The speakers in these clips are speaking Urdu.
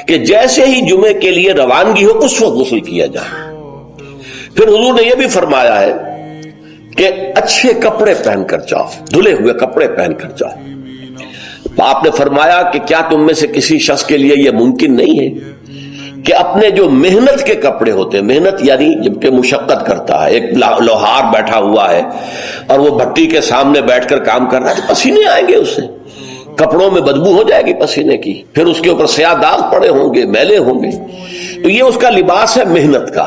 کہ جیسے ہی جمعے کے لیے روانگی ہو اس وقت غسل کیا جائے۔ پھر حضور نے یہ بھی فرمایا ہے کہ اچھے کپڑے پہن کر جاؤ، دھلے ہوئے کپڑے پہن کر جاؤ۔ آپ نے فرمایا کہ کیا تم میں سے کسی شخص کے لیے یہ ممکن نہیں ہے کہ اپنے جو محنت کے کپڑے ہوتے ہیں، محنت یعنی جب کہ مشقت کرتا ہے، ایک لوہار بیٹھا ہوا ہے اور وہ بھٹی کے سامنے بیٹھ کر کام کر رہا ہے، تو پسینے آئیں گے اس سے، کپڑوں میں بدبو ہو جائے گی پسینے کی، پھر اس کے اوپر سیاہ داغ پڑے ہوں گے، میلے ہوں گے، تو یہ اس کا لباس ہے محنت کا۔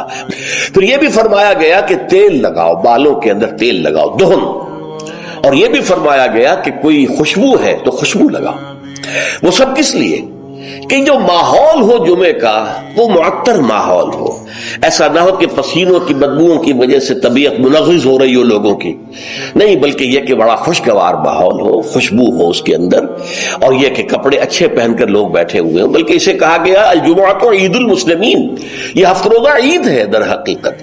پھر یہ بھی فرمایا گیا کہ تیل لگاؤ، بالوں کے اندر تیل لگاؤ، دہن، اور یہ بھی فرمایا گیا کہ کوئی خوشبو ہے تو خوشبو لگاؤ۔ وہ سب کس لیے کہ جو ماحول ہو جمعے کا وہ معطر ماحول ہو، ایسا نہ ہو کہ پسینوں کی بدبوؤں کی وجہ سے طبیعت منغص ہو رہی ہو لوگوں کی، نہیں، بلکہ یہ کہ بڑا خوشگوار ماحول ہو، خوشبو ہو اس کے اندر، اور یہ کہ کپڑے اچھے پہن کر لوگ بیٹھے ہوئے ہوں۔ بلکہ اسے کہا گیا الجمعۃ عید المسلمین، یہ ہفتہ روزہ عید ہے در حقیقت،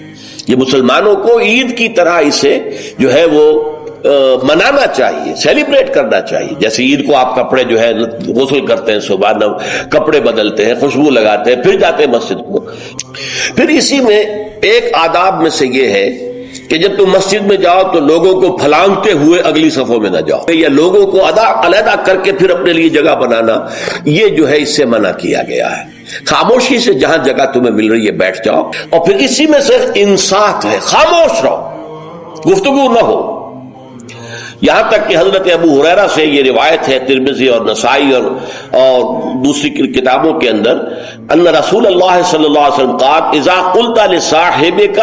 یہ مسلمانوں کو عید کی طرح اسے جو ہے وہ منانا چاہیے، سیلیبریٹ کرنا چاہیے۔ جیسے عید کو آپ کپڑے جو ہے غسل کرتے ہیں، صبح کپڑے بدلتے ہیں، خوشبو لگاتے ہیں، پھر جاتے ہیں مسجد کو۔ پھر اسی میں ایک آداب میں سے یہ ہے کہ جب تم مسجد میں جاؤ تو لوگوں کو پھلانگتے ہوئے اگلی صفوں میں نہ جاؤ، یا لوگوں کو علیحدہ کر کے پھر اپنے لیے جگہ بنانا، یہ جو ہے اس سے منع کیا گیا ہے۔ خاموشی سے جہاں جگہ تمہیں مل رہی ہے بیٹھ جاؤ، اور پھر اسی میں سے انصات ہے، خاموش رہو، گفتگو نہ ہو۔ یہاں تک کہ حضرت ابو ہریرہ سے یہ روایت ہے، ترمذی اور نسائی اور دوسری کتابوں کے اندر، ان رسول اللہ صلی اللہ علیہ وسلم قال اذا قلت لصاحبك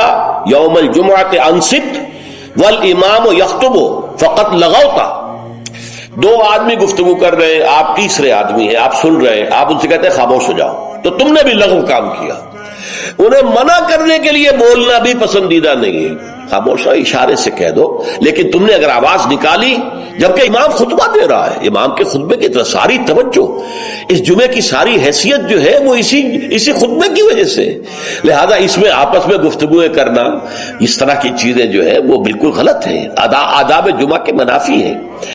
یوم الجمعۃ انصت والامام یخطب فقد لغوت۔ دو آدمی گفتگو کر رہے ہیں، آپ تیسرے آدمی ہیں، آپ سن رہے ہیں، آپ ان سے کہتے ہیں خاموش ہو جاؤ، تو تم نے بھی لغو کام کیا۔ انہیں منع کرنے کے لیے بولنا بھی پسندیدہ نہیں ہے، خاموش اشارے سے کہہ دو، لیکن تم نے اگر آواز نکالی جبکہ امام خطبہ دے رہا ہے، امام کے خطبے کی طرف ساری توجہ، اس جمعے کی ساری حیثیت جو ہے وہ اسی خطبے کی وجہ سے، لہذا اس میں آپس میں گفتگویں کرنا، اس طرح کی چیزیں جو ہے وہ بالکل غلط ہیں، آداب جمعہ کے منافی ہیں۔